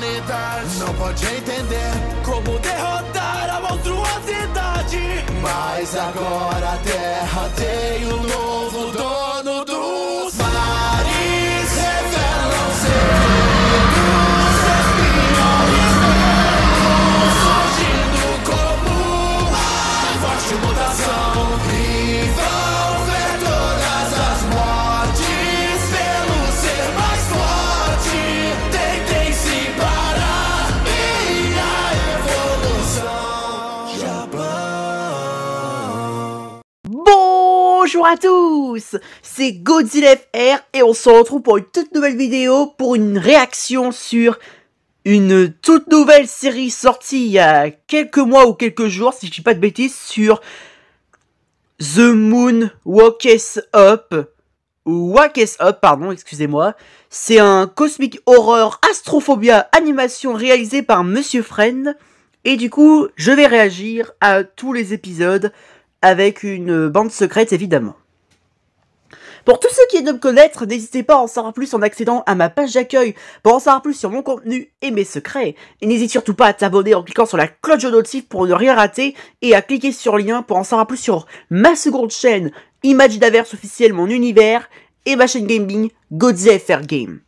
humanidade não pode entender como derrotar a monstruosidade. Mas agora a Terra tem um novo dono dos mares. Revelam segredos, espiões velhos, surgindo como uma forte mutação. E vão ver todas as mortes pelo ser mais forte. Tentem se parar e a evolução Japão. Bonjour à tous, c'est Godzilla FR et on se retrouve pour une toute nouvelle vidéo pour une réaction sur une toute nouvelle série sortie il y a quelques mois ou quelques jours, si je dis pas de bêtises, sur The Moon Wakes Up, ou Wakes Up, pardon, excusez-moi. C'est un cosmic horror astrophobia animation réalisé par Monsieur Friend, et du coup, je vais réagir à tous les épisodes avec une bande secrète évidemment. Pour tous ceux qui viennent de me connaître, n'hésitez pas à en savoir plus en accédant à ma page d'accueil pour en savoir plus sur mon contenu et mes secrets. Et n'hésite surtout pas à t'abonner en cliquant sur la cloche de notif pour ne rien rater et à cliquer sur le lien pour en savoir plus sur ma seconde chaîne Imaginaverse officielle mon univers et ma chaîne gaming Godzilla FR Game.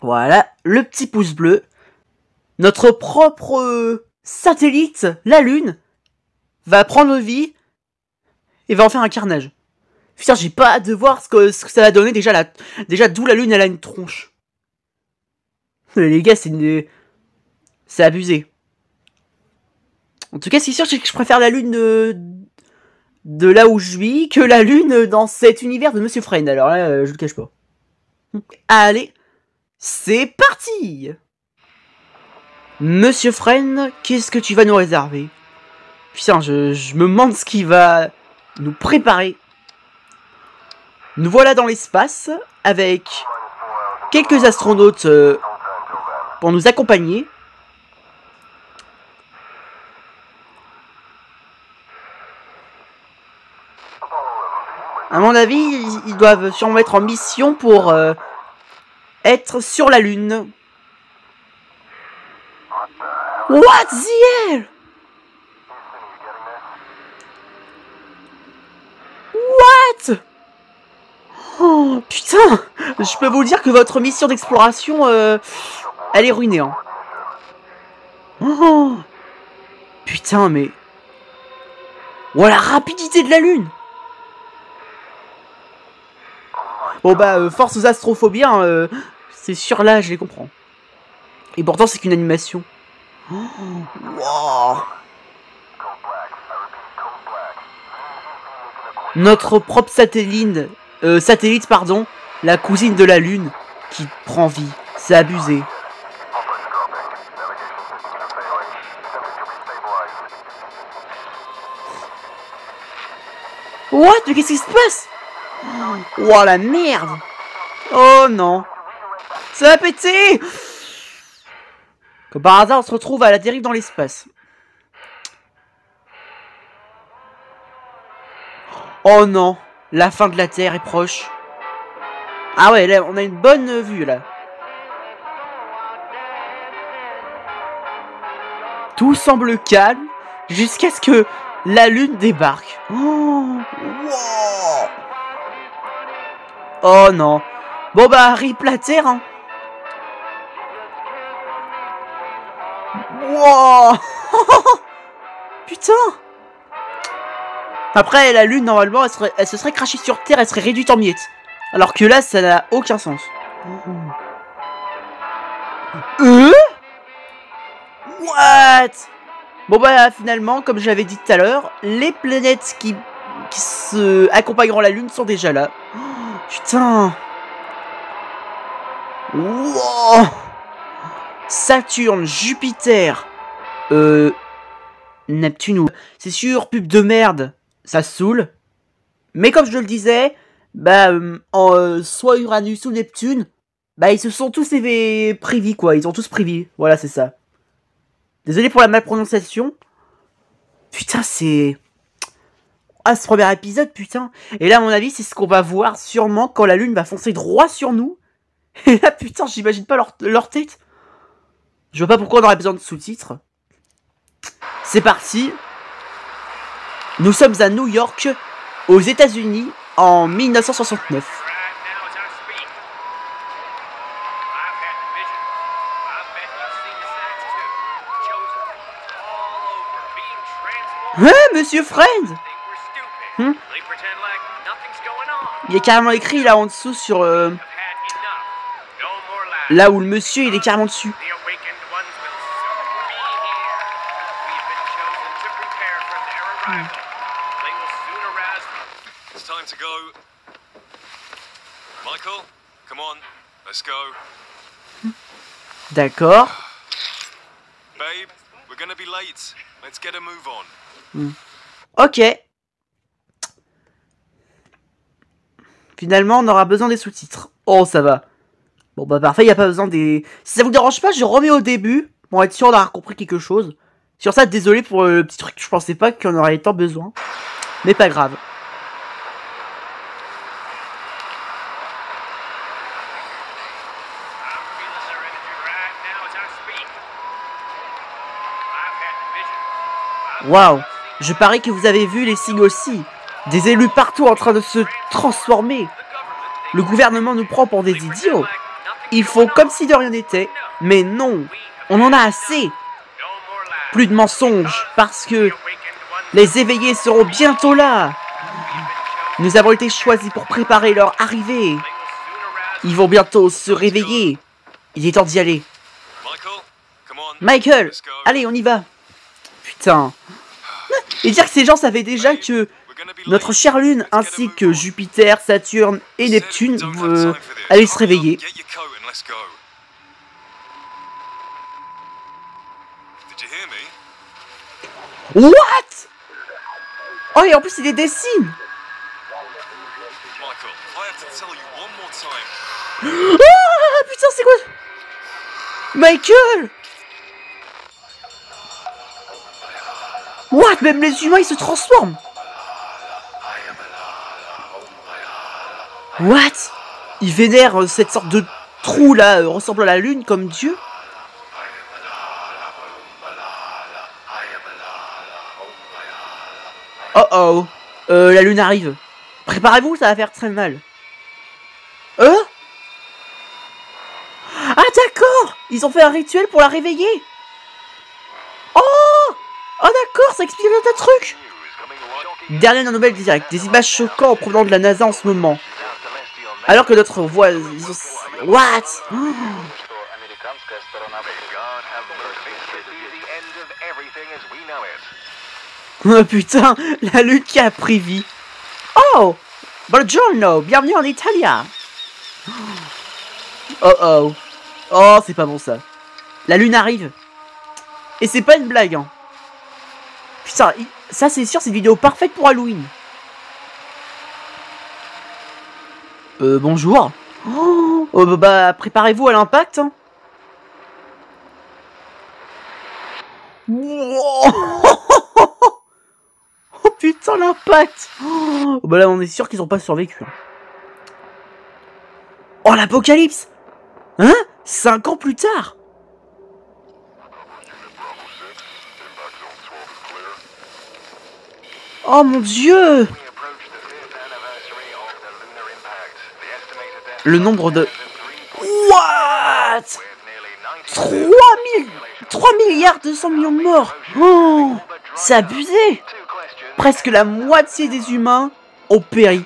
Voilà, le petit pouce bleu. Notre propre satellite, la Lune, va prendre vie et va en faire un carnage. Putain, j'ai pas hâte de voir ce que ça va donner. Déjà, d'où la Lune, elle a une tronche. Les gars, c'est abusé. En tout cas, c'est sûr que je préfère la Lune de là où je vis que la Lune dans cet univers de Monsieur Friend. Alors là, je le cache pas. Allez, c'est parti. Monsieur Friend, qu'est-ce que tu vas nous réserver? Putain, je me demande ce qu'il va nous préparer. Nous voilà dans l'espace avec quelques astronautes pour nous accompagner. À mon avis, ils doivent sûrement être en mission pour être sur la Lune. What the hell? What? Oh putain, je peux vous dire que votre mission d'exploration, elle est ruinée. Hein. Oh, putain, mais... Oh, la rapidité de la Lune. Bon bah, force aux astrophobiens, c'est sûr là, je les comprends. Et pourtant, c'est qu'une animation. Oh, wow. Notre propre satellite, pardon, la cousine de la Lune, qui prend vie. C'est abusé. What? Mais qu'est-ce qui se passe? Oh la merde! Oh non! Ça va péter! Comme par hasard, on se retrouve à la dérive dans l'espace. Oh non! La fin de la Terre est proche. Ah ouais, là, on a une bonne vue, là. Tout semble calme, jusqu'à ce que la Lune débarque. Oh, wow. Oh non. Bon bah, rip la Terre, hein. Wow. Putain. Après, la Lune, normalement, elle se serait crachée sur Terre, elle serait réduite en miettes. Alors que là, ça n'a aucun sens. What? Bon bah, finalement, comme je l'avais dit tout à l'heure, les planètes qui se accompagneront la Lune sont déjà là. Oh, putain. Wow. Saturne, Jupiter, Neptune. C'est sûr, pub de merde. Ça saoule. Mais comme je le disais, bah, soit Uranus ou Neptune, bah, ils se sont tous prévis, quoi. Ils ont tous prévis. Voilà, c'est ça. Désolé pour la malprononciation. Putain, c'est... Ah, ce premier épisode, putain. Et là, à mon avis, c'est ce qu'on va voir sûrement quand la Lune va foncer droit sur nous. Et là, putain, j'imagine pas leur tête. Je vois pas pourquoi on aurait besoin de sous-titres. C'est parti. Nous sommes à New York, aux États-Unis, en 1969. Hein, Monsieur Friend? Il y a carrément écrit là en dessous sur... là où le monsieur il est carrément dessus. D'accord. Ok. Finalement, on aura besoin des sous-titres. Oh, ça va. Bon, bah parfait, il n'y a pas besoin des... Si ça vous dérange pas, je remets au début, pour être sûr d'avoir compris quelque chose. Sur ça, désolé pour le petit truc, je pensais pas qu'on aurait tant besoin. Mais pas grave. Waouh, je parie que vous avez vu les signes aussi. Des élus partout en train de se transformer. Le gouvernement nous prend pour des idiots. Ils font comme si de rien n'était. Mais non, on en a assez. Plus de mensonges, parce que les éveillés seront bientôt là. Nous avons été choisis pour préparer leur arrivée. Ils vont bientôt se réveiller. Il est temps d'y aller. Michael, allez, on y va. Putain. Et dire que ces gens savaient déjà que notre chère Lune ainsi que Jupiter, Saturne et Neptune allaient se réveiller. What? Oh, et en plus il les dessine. Ah, putain, c'est quoi? Michael! What? Même les humains, ils se transforment! What? Ils vénèrent cette sorte de trou là, ressemble à la lune comme Dieu? Oh oh! La lune arrive. Préparez-vous, ça va faire très mal. Ah d'accord! Ils ont fait un rituel pour la réveiller! Oh! Oh d'accord, ça explique un tas de trucs! Dernière nouvelle directe, des images choquantes provenant de la NASA en ce moment. Alors que notre voix... What? Oh putain, la lune qui a pris vie. Oh! Buongiorno, bienvenue en Italie. Oh oh. Oh, c'est pas bon ça. La lune arrive. Et c'est pas une blague, hein. Putain, ça c'est sûr, c'est une vidéo parfaite pour Halloween. Bonjour. Oh, bah, préparez-vous à l'impact. Hein. Wow. Oh putain, l'impact. Oh, bah là, on est sûr qu'ils ont pas survécu. Hein. Oh, l'apocalypse. Hein? 5 ans plus tard. Oh mon Dieu! Le nombre de... What? 3 milliards 200 millions de morts. Oh, c'est abusé. Presque la moitié des humains ont péri.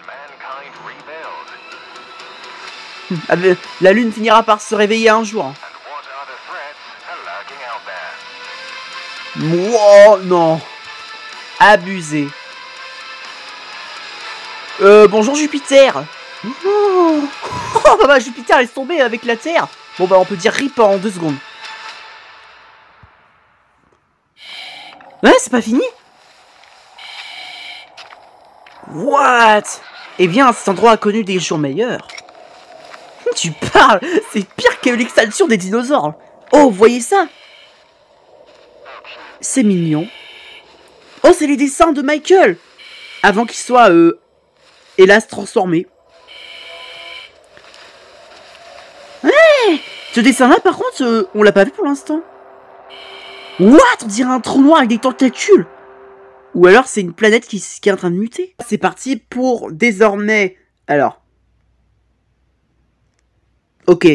La lune finira par se réveiller un jour. Wow, non. Abusé. Bonjour Jupiter. Oh, bah Jupiter est tombé avec la Terre. Bon bah on peut dire RIP en 2 secondes. Ouais, c'est pas fini. What? Eh bien, cet endroit a connu des jours meilleurs. Tu parles? C'est pire que l'extinction des dinosaures. Oh, vous voyez ça? C'est mignon. Oh, c'est les dessins de Michael. Avant qu'il soit, hélas, transformé. Ouais. Ce dessin-là, par contre, on l'a pas vu pour l'instant. What? On dirait un trou noir avec des tentacules. Ou alors c'est une planète qui est en train de muter. C'est parti pour désormais... Alors... Ok.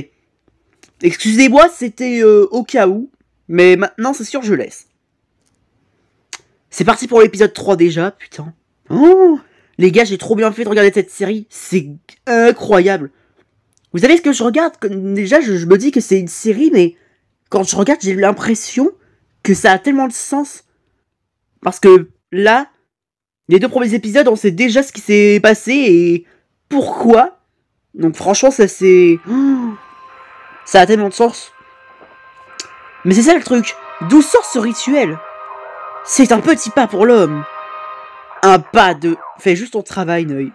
Excusez-moi, c'était au cas où. Mais maintenant, c'est sûr, je laisse. C'est parti pour l'épisode 3 déjà, putain. Oh, les gars, j'ai trop bien fait de regarder cette série. C'est incroyable. Vous savez ce que je regarde? Déjà, je me dis que c'est une série, mais quand je regarde, j'ai l'impression que ça a tellement de sens. Parce que là, les 2 premiers épisodes, on sait déjà ce qui s'est passé et pourquoi. Donc franchement, ça c'est... Ça a tellement de sens. Mais c'est ça le truc. D'où sort ce rituel? C'est un petit pas pour l'homme. Un pas de... Fais juste ton travail, Neuil.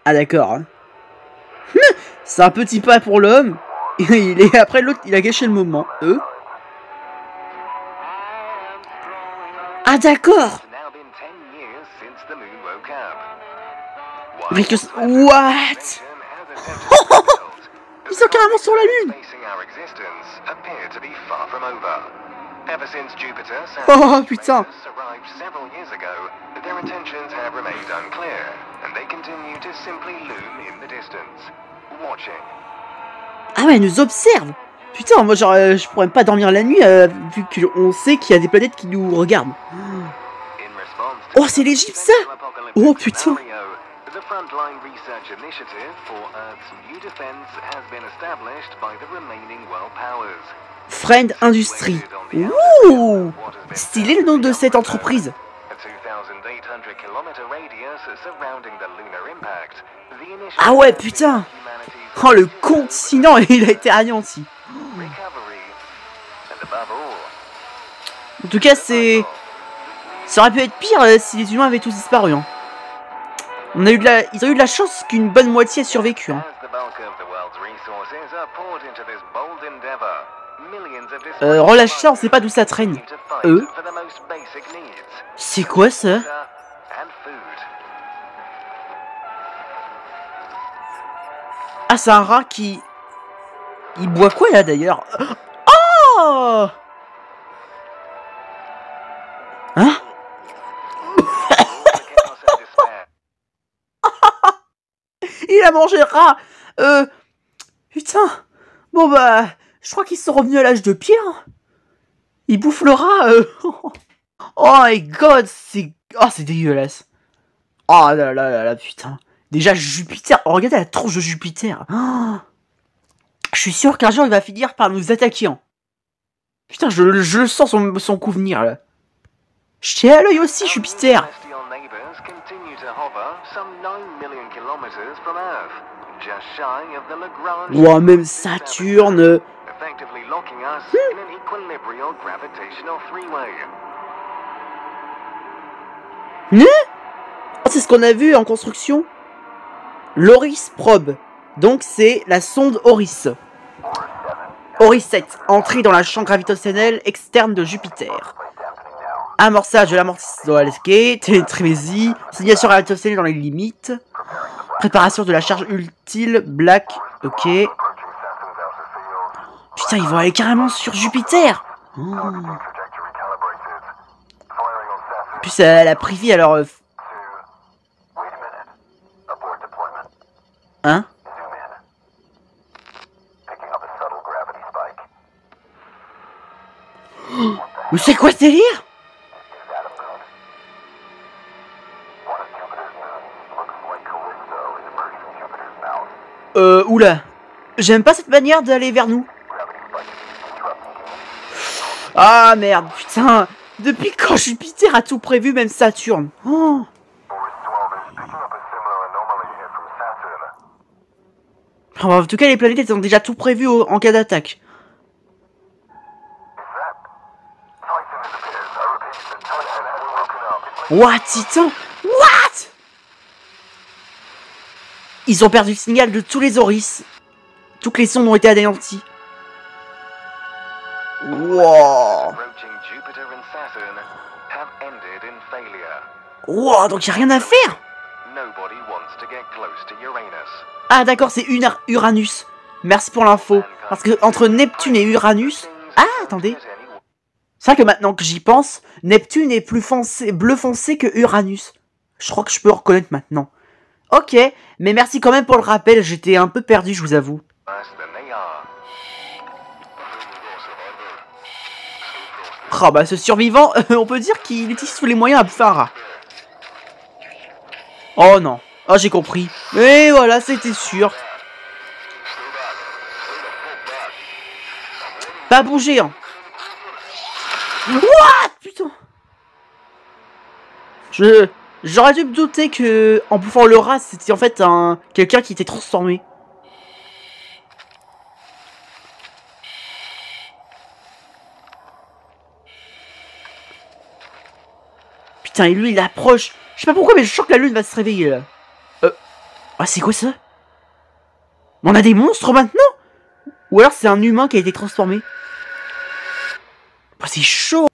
Ah d'accord. Hein. C'est un petit pas pour l'homme. Et après l'autre, il a gâché le moment. Ah d'accord. Mais que... What? Ils sont carrément sur la Lune. Oh putain. Ah ouais, ils nous observent. Putain, moi genre, je pourrais pas dormir la nuit vu qu'on sait qu'il y a des planètes qui nous regardent. Oh, c'est l'Égypte ça. Oh putain. The Frontline Research Initiative for Earth's new defense has been established by the remaining world powers. Friend Industry. Ouh! Stylé le nom de cette entreprise. Ah ouais, putain! Oh, le continent, il a été anéanti. En tout cas, c'est... Ça aurait pu être pire si les humains avaient tous disparu. Hein. Ils ont eu de la chance qu'une bonne moitié ait survécu. Hein. Relâche ça, on sait pas d'où ça traîne. C'est quoi ça? Ah, c'est un rat qui... Il boit quoi là d'ailleurs? Oh! Hein? Il a mangé le rat. Putain. Bon bah, je crois qu'ils sont revenus à l'âge de pierre. Il bouffe le rat. Oh my god, c'est... Oh, c'est dégueulasse. Oh là là là là, putain. Déjà, Jupiter. Oh, regardez la tronche de Jupiter. Oh. Je suis sûr qu'un jour, il va finir par nous attaquer. Hein. Putain, je sens son coup venir, là. Je tiens à l'œil aussi, Jupiter. Ouah, même Saturne. Oh, c'est ce qu'on a vu en construction. L'Oris Probe. Donc c'est la sonde Oris. Oris 7. Entrée dans la chambre gravitationnelle externe de Jupiter. Amorçage de l'amortisseur Alesquet, télétrémésie, signation gravitationnelle dans les limites, préparation de la charge utile, Black, ok. Putain, ils vont aller carrément sur Jupiter. Oh. Puis elle a pris vie alors... Hein? Oh, mais c'est quoi ce délire? Oula. J'aime pas cette manière d'aller vers nous. Ah merde, putain. Depuis quand Jupiter a tout prévu, même Saturne? Oh. En tout cas, les planètes elles ont déjà tout prévu en cas d'attaque. What, Titan? What? Ils ont perdu le signal de tous les Oris. Toutes les sondes ont été anéanties. Wow. Wow, donc il n'y a rien à faire. Ah d'accord, c'est Uranus. Merci pour l'info. Parce que entre Neptune et Uranus... Ah, attendez. C'est vrai que maintenant que j'y pense, Neptune est plus foncé, bleu foncé que Uranus. Je crois que je peux le reconnaître maintenant. Ok, mais merci quand même pour le rappel, j'étais un peu perdu, je vous avoue. Oh bah ce survivant, on peut dire qu'il utilise tous les moyens à bouffer un rat. Oh non, oh j'ai compris. Et voilà, c'était sûr. Pas bouger, hein. What? Putain. J'aurais dû me douter que, en bouffant le rat, c'était en fait quelqu'un qui était transformé. Putain, et lui, il approche. Je sais pas pourquoi, mais je sens que la lune va se réveiller, là. Ah, c'est quoi ça? On a des monstres maintenant? Ou alors c'est un humain qui a été transformé? Oh, c'est chaud.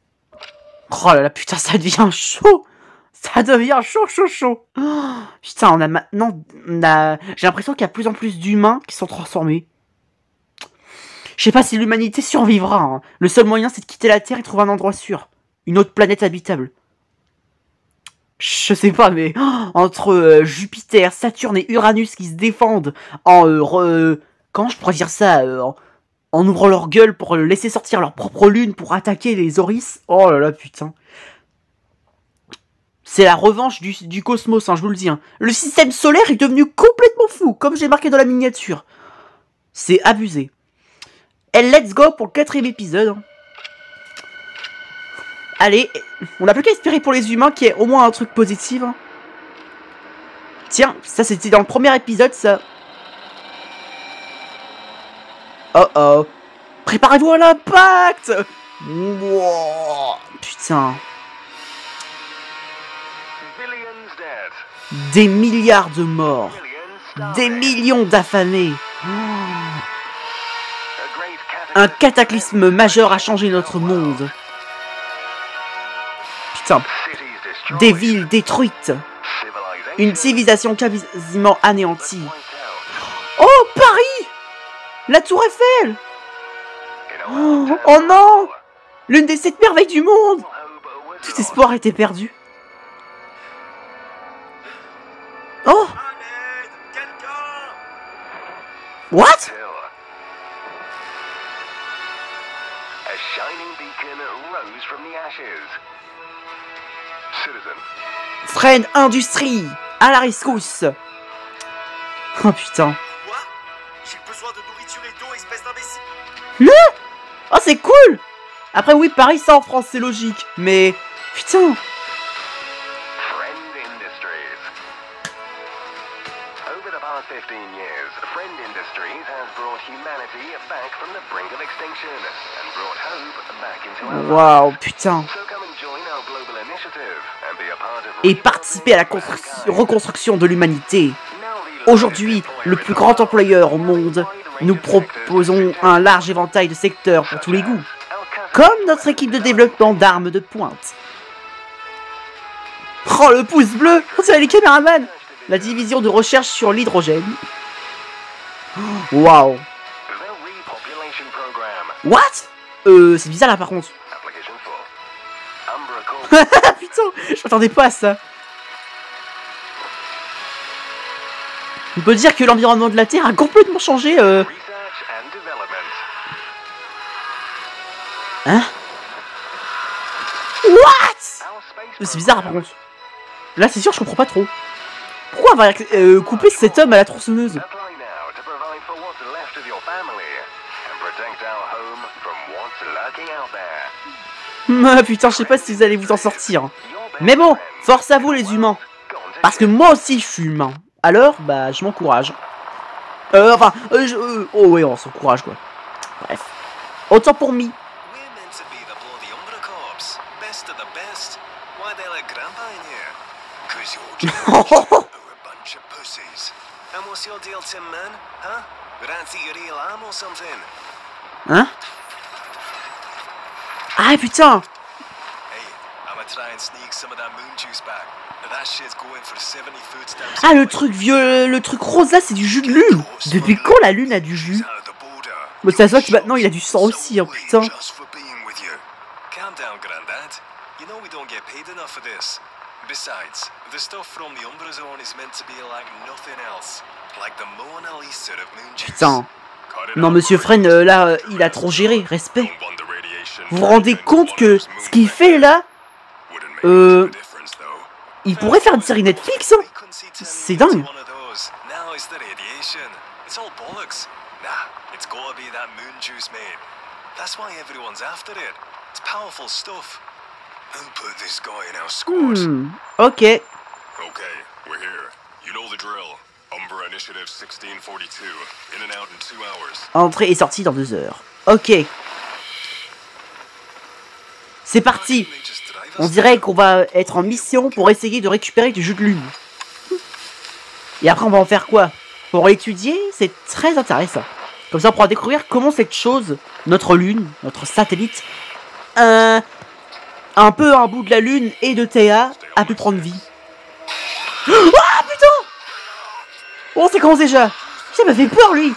Oh là là, putain, ça devient chaud. Ça devient chaud, chaud, chaud. Oh, putain, on a maintenant... J'ai l'impression qu'il y a de plus en plus d'humains qui sont transformés. Je sais pas si l'humanité survivra. Hein. Le seul moyen, c'est de quitter la Terre et trouver un endroit sûr. Une autre planète habitable. Je sais pas, mais entre Jupiter, Saturne et Uranus qui se défendent en... comment je pourrais dire ça en ouvrant leur gueule pour laisser sortir leur propre lune pour attaquer les Oris. Oh là là, putain. C'est la revanche du cosmos, hein, je vous le dis. Hein. Le système solaire est devenu complètement fou, comme j'ai marqué dans la miniature. C'est abusé. Et let's go pour le 4e épisode. Hein. Allez, on n'a plus qu'à espérer pour les humains qu'il y ait au moins un truc positif. Hein. Tiens, ça c'était dans le premier épisode, ça. Oh oh. Préparez-vous à l'impact. Wow, putain. Des milliards de morts. Des millions d'affamés. Un cataclysme majeur a changé notre monde. Putain. Des villes détruites. Une civilisation quasiment anéantie. Oh, Paris! La Tour Eiffel! Oh non! L'une des 7 merveilles du monde! Tout espoir était perdu. Oh! What? Fred Industries, à la rescousse. Oh putain. Quoi? J'ai besoin de nourriture et d'eau, espèce d'imbécile. Non! Oh c'est cool. Après oui, Paris ça en France, c'est logique. Mais putain. Waouh, putain. Et participer à la reconstruction de l'humanité. Aujourd'hui, le plus grand employeur au monde, nous proposons un large éventail de secteurs pour tous les goûts. Comme notre équipe de développement d'armes de pointe. Oh, le pouce bleu! C'est les caméramans! La division de recherche sur l'hydrogène. Waouh! What? C'est bizarre là par contre. Putain, je m'attendais pas à ça. On peut dire que l'environnement de la Terre a complètement changé. Hein? What? C'est bizarre par contre. Là c'est sûr je comprends pas trop. Pourquoi on va couper cet homme à la tronçonneuse? Ah putain, je sais pas si vous allez vous en sortir. Mais bon, force à vous les humains. Parce que moi aussi je suis humain. Alors, bah je m'encourage. Oh ouais, on s'encourage quoi. Bref. Autant pour me. Hein? Ah putain! Ah le truc vieux, le truc rose là c'est du jus de lune. Depuis quand la lune a du jus? Mais ça se voit que maintenant il a du sang aussi, hein, putain. Calm down, Grandad. You know we don't get paid enough for this. Besides, the stuff from the Umbra Zone is meant to be like nothing else. Like the Mona Lisa of moon juice. Putain. Non, Monsieur Fresne, là, il a trop géré. Respect. Vous vous rendez compte que ce qu'il fait, là... il pourrait faire une série Netflix, hein. C'est dingue. Ok. We're here. You know the drill. Umbra Initiative 1642. In and out in 2 hours. Entrée et sortie dans 2 heures. Ok. C'est parti. On dirait qu'on va être en mission pour essayer de récupérer du jus de lune. Et après on va en faire quoi? Pour l'étudier, c'est très intéressant. Comme ça on pourra découvrir comment cette chose, notre lune, notre satellite, un peu un bout de la lune et de Théa, a pu prendre vie. Ah putain! Oh, ça commence déjà. Ça m'a fait peur, lui.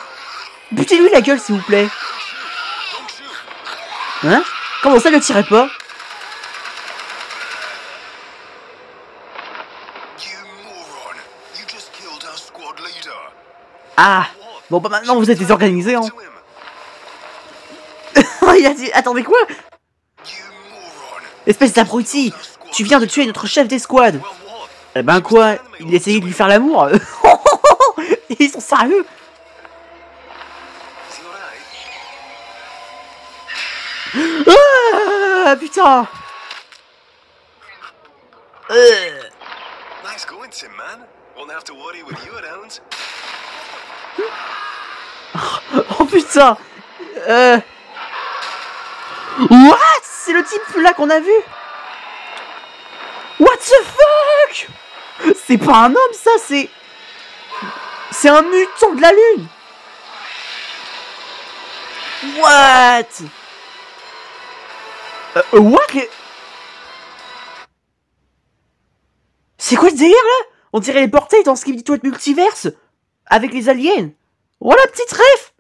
Butez-lui la gueule, s'il vous plaît. Hein? Comment ça, ne tirez pas? Ah. Bon, bah maintenant, vous êtes désorganisés, hein. Il a dit... Attendez, quoi? Espèce d'abruti. Tu viens de tuer notre chef d'escouade. Eh ben quoi? Il essayait de lui faire l'amour. Ils sont sérieux? Ah, putain. Nice going, Tin Man. Won't have to worry with you around. Oh putain. What? C'est le type là qu'on a vu? What the fuck? C'est pas un homme, ça, c'est... C'est un mutant de la lune. What? What? C'est quoi ce délire, là? On dirait les portails dans Skibidi Toilet Multiverse. Avec les aliens. Voilà, petite ref.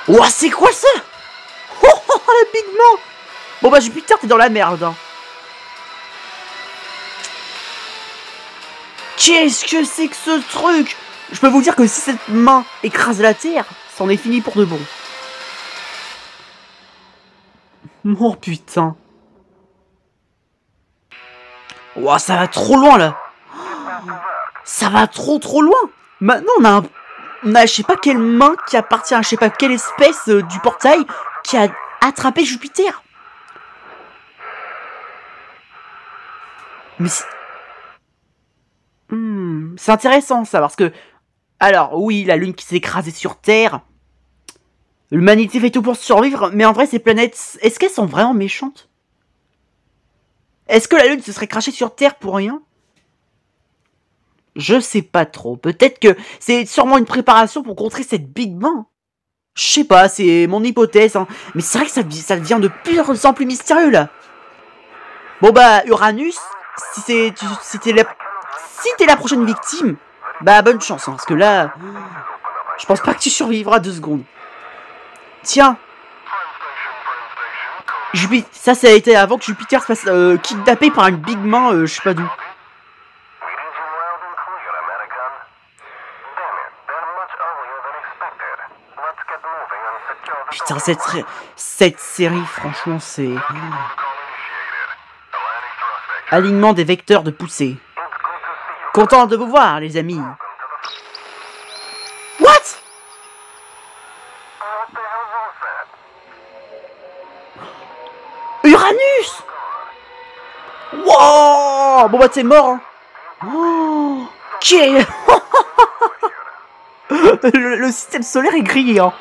Ouah, c'est quoi ça? Oh, la Big Man. Bon bah Jupiter, t'es dans la merde, hein. Qu'est-ce que c'est que ce truc? Je peux vous dire que si cette main écrase la terre, c'en est fini pour de bon. Oh putain. Ouah, ça va trop loin là. Ça va trop loin. Maintenant on a je sais pas quelle main qui appartient à je sais pas quelle espèce du portail qui a attrapé Jupiter. Mais c'est intéressant ça parce que... Alors oui, la lune qui s'est écrasée sur Terre. L'humanité fait tout pour survivre, mais en vrai ces planètes, est-ce qu'elles sont vraiment méchantes? Est-ce que la lune se serait crachée sur Terre pour rien? Je sais pas trop. Peut-être que c'est sûrement une préparation pour contrer cette Big Bang. Je sais pas, c'est mon hypothèse, hein. Mais c'est vrai que ça devient de plus en plus mystérieux là. Bon bah Uranus, si t'es la prochaine victime, bah bonne chance, hein, parce que là, je pense pas que tu survivras 2 secondes. Tiens, Jupiter, ça a été avant que Jupiter se fasse kidnapper par une Big Main, je sais pas d'où. Putain, cette série, franchement, c'est... Alignement des vecteurs de poussée. Content de vous voir, les amis. What? Uranus! Wow! Bon bah t'es mort, hein. Oh, okay. le système solaire est grillé, hein.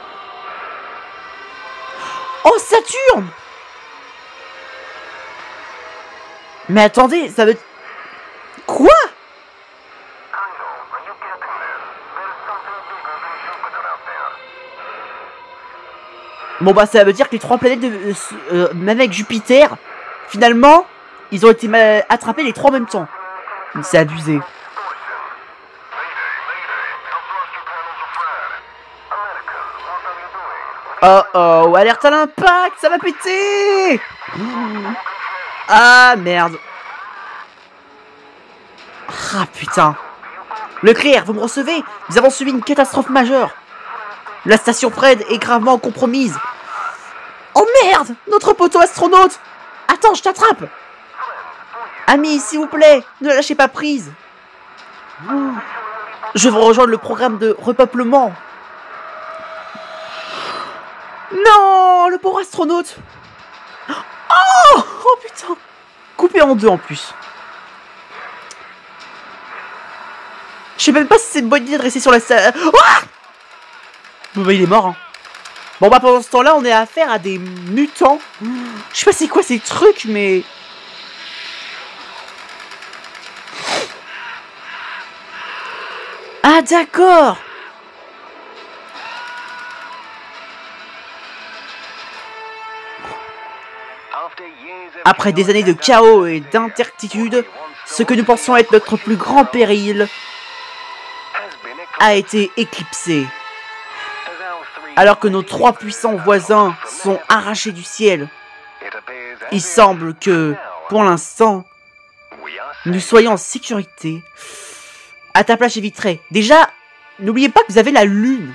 Oh, Saturne! Mais attendez, ça veut... Quoi? Bon bah ça veut dire que les 3 planètes, même avec Jupiter, finalement, ils ont été attrapés les 3 en même temps. C'est abusé. Oh oh, alerte à l'impact, ça va péter! Ah merde. Ah putain. Leclerc, vous me recevez? Nous avons subi une catastrophe majeure. La station Fred est gravement compromise. Oh merde! Notre poteau astronaute! Attends, je t'attrape! Ami, s'il vous plaît, ne lâchez pas prise. Je veux rejoindre le programme de repeuplement. Non, le pauvre astronaute. Oh putain. Coupé en deux en plus. Je sais même pas si c'est une bonne idée de rester sur la salle. Bon bah il est mort hein. Bon bah pendant ce temps-là on est à affaire à des mutants. Je sais pas c'est quoi ces trucs mais... Ah d'accord. Après des années de chaos et d'incertitude, ce que nous pensons être notre plus grand péril a été éclipsé. Alors que nos trois puissants voisins sont arrachés du ciel, il semble que, pour l'instant, nous soyons en sécurité. À ta place, j'éviterai. Déjà, n'oubliez pas que vous avez la lune.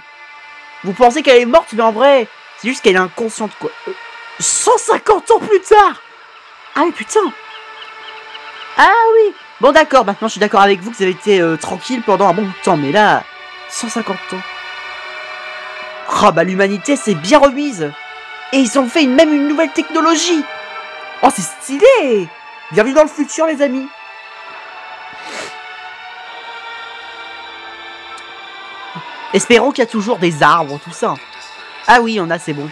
Vous pensez qu'elle est morte, mais en vrai, c'est juste qu'elle est inconsciente, quoi. 150 ans plus tard. Ah oui, putain. Ah oui. Bon, d'accord, maintenant je suis d'accord avec vous que vous avez été tranquille pendant un bon bout de temps. Mais là, 150 ans. Oh bah l'humanité s'est bien remise. Et ils ont fait même une nouvelle technologie. Oh, c'est stylé. Bienvenue dans le futur, les amis. Espérons qu'il y a toujours des arbres, tout ça. Ah oui, on a, c'est bon.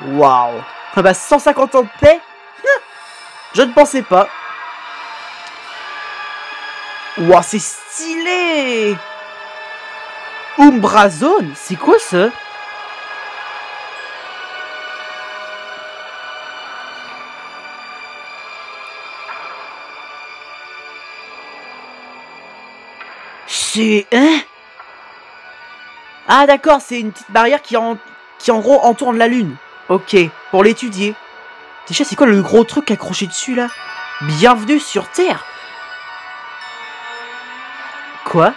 Waouh. Ah bah 150 ans de paix. Je ne pensais pas. Waouh, c'est stylé. Umbra Zone, c'est quoi ça? C'est... Hein? Ah d'accord, c'est une petite barrière qui en gros entoure la lune. Ok, pour l'étudier. Déjà, c'est quoi le gros truc accroché dessus là? Bienvenue sur Terre. Quoi?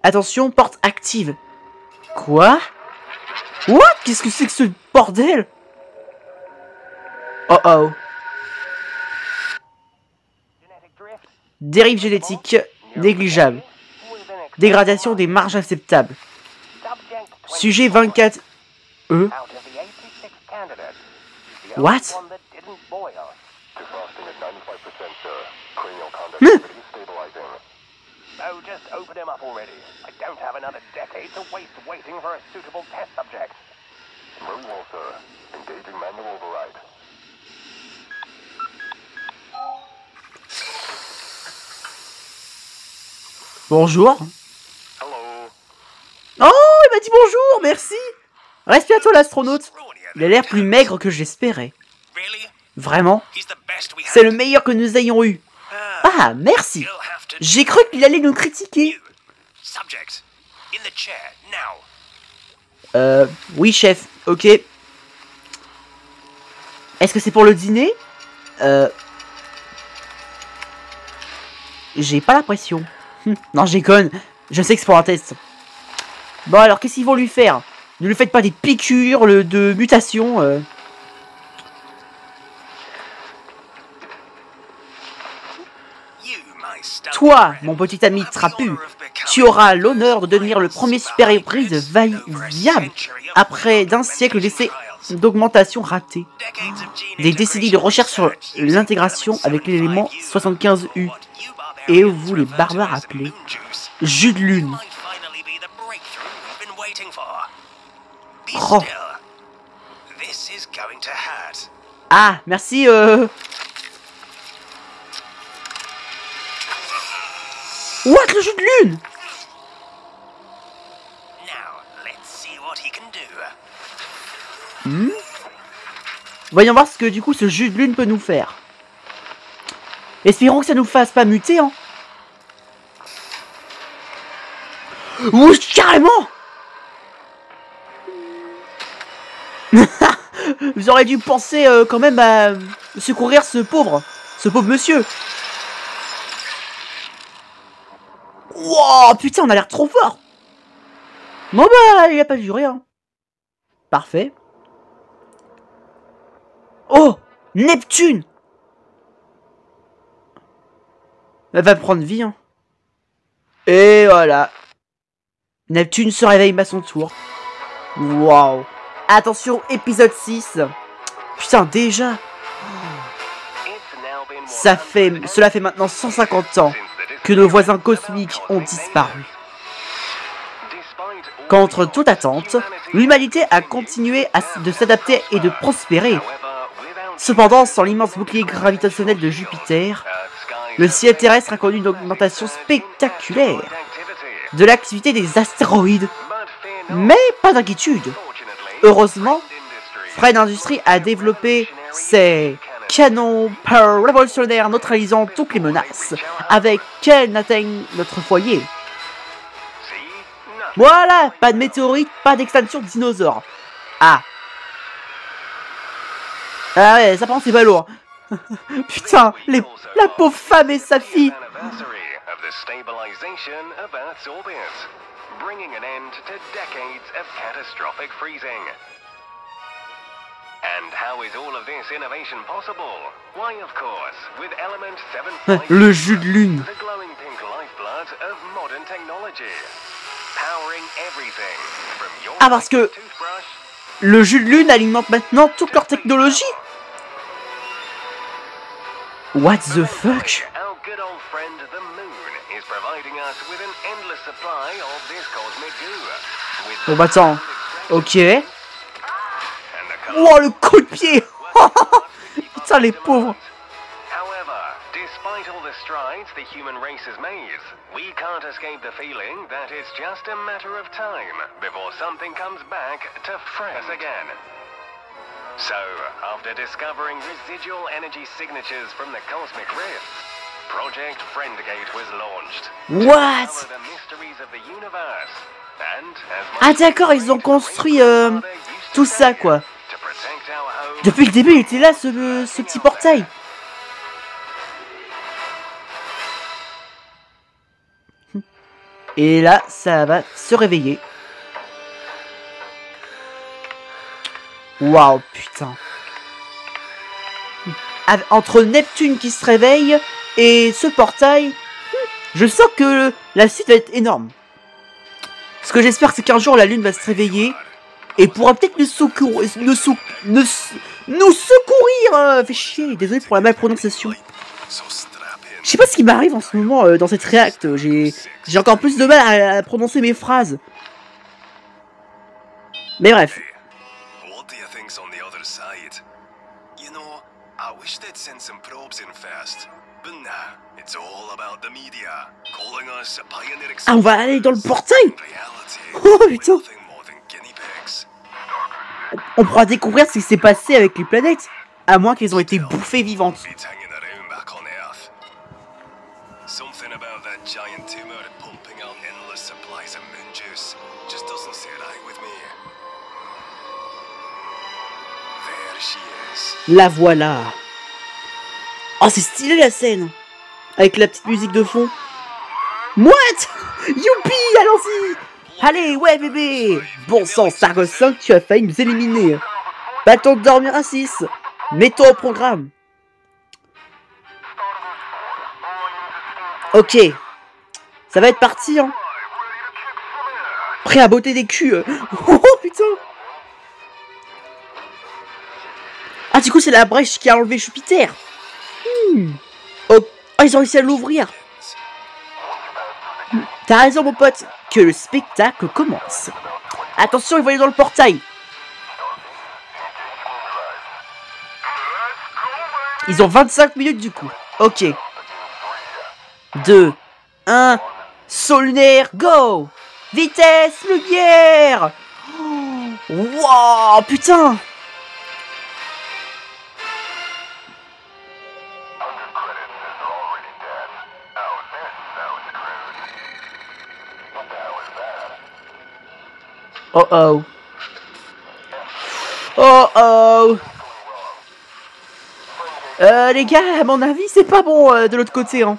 Attention, porte active. Quoi? What? Qu'est-ce que c'est que ce bordel? Oh oh. Dérive génétique négligeable. Dégradation des marges acceptables. Sujet 24. What? Oh, just open him up already. I don't have another decade to waste waiting for a suitable test subject. Very well, sir. Engaging manual override. Bonjour. Hello. Oh, il m'a dit bonjour, merci. Respire à toi l'astronaute. Il a l'air plus maigre que j'espérais. Vraiment? C'est le meilleur que nous ayons eu. Ah, merci. J'ai cru qu'il allait nous critiquer. Oui, chef. Ok. Est-ce que c'est pour le dîner? J'ai pas l'impression. Non, je déconne. Je sais que c'est pour un test. Bon, alors, qu'est-ce qu'ils vont lui faire? Ne lui faites pas des piqûres de mutation. Toi, mon petit ami trapu, tu auras l'honneur de devenir le premier super-hybride viable après d'un siècle d'essais d'augmentation ratés. Des décennies de recherche sur l'intégration avec l'élément 75U. Et vous les barbares appelés jus de lune. Oh. Ah, merci What, le jus de lune? Voyons voir ce que du coup ce jus de lune peut nous faire. Espérons que ça nous fasse pas muter, hein. Ouh, carrément. Vous auriez dû penser quand même à secourir ce pauvre monsieur. Wow, putain, on a l'air trop fort. Bon bah, il a pas duré, hein. Parfait. Oh, Neptune. Elle va prendre vie, hein. Et voilà. Neptune se réveille à son tour. Waouh. Attention, épisode 6. Putain, déjà. Cela fait maintenant 150 ans que nos voisins cosmiques ont disparu. Contre toute attente, l'humanité a continué de s'adapter et de prospérer. Cependant, sans l'immense bouclier gravitationnel de Jupiter, le ciel terrestre a connu une augmentation spectaculaire de l'activité des astéroïdes. Mais pas d'inquiétude. Heureusement, Fred Industries a développé ses canons révolutionnaires neutralisant toutes les menaces avec qu'elles n'atteignent notre foyer. Voilà, pas de météorite, pas d'extinction de dinosaures. Ah. Ah ouais, ça prend c'est pas lourd. Putain, la pauvre femme et sa fille. Bringing an end to decades of catastrophic freezing. And how is all of this innovation possible? Why, of course, with Element 7.5, le jus de lune. the glowing pink lifeblood of modern technology, powering everything from your Parce que toothbrush. Le jus de lune alimente maintenant toute leur technologie. What the fuck? Our good old friend the moon is providing us with an endless supply of this cosmic goo. With Bon bah attends. Ok. and the Oh le coup de pied. Putain les pauvres. However, despite all the strides the human race has made, we can't escape the feeling that it's just a matter of time before something comes back to friend us again. So, after discovering residual energy signatures from the cosmic rifts, Project Friendgate was launched. What? To uncover the mysteries of the universe. And, as Ah d'accord, ils ont construit tout ça quoi. to protect our home. Depuis le début il était là ce petit portail. Et là ça va se réveiller. Waouh putain. Entre Neptune qui se réveille et ce portail, je sens que la suite va être énorme. Ce que j'espère c'est qu'un jour la lune va se réveiller et pourra peut-être nous secourir. Fait chier, désolé pour la malprononciation. Je sais pas ce qui m'arrive en ce moment dans cette réacte. J'ai encore plus de mal à prononcer mes phrases. Mais bref. What do you think's on the other side? You know, I wish they'd send some probes in first. But nah, it's all about the media, calling us a pioneer Ah, on va aller dans le portail. reality. Oh putain. Nothing more than guinea pigs. On pourra découvrir ce qui s'est passé avec les planètes. À moins qu'elles ont été bouffées vivantes. It's hanging around back on Earth. Something about that giant tumor pumping out endless supplies of moon juice just doesn't sit right with me. There she is. La voilà. Oh c'est stylé la scène. Avec la petite musique de fond. What? Youpi, allons-y. Allez, ouais bébé. Bon sang, Sargos 5, tu as failli nous éliminer. Bâton de dormir à 6. Mets-toi au programme. Ok. Ça va être parti, hein. Prêt à botter des culs. Oh putain. Ah du coup c'est la brèche qui a enlevé Jupiter. Oh, ils ont réussi à l'ouvrir. T'as raison mon pote. Que le spectacle commence. Attention, ils vont aller dans le portail. Ils ont 25 minutes du coup. Ok. 2, 1, saut lunaire, go. Vitesse, lumière. Wow, putain. Oh oh. Oh oh. Les gars, à mon avis, c'est pas bon de l'autre côté, hein.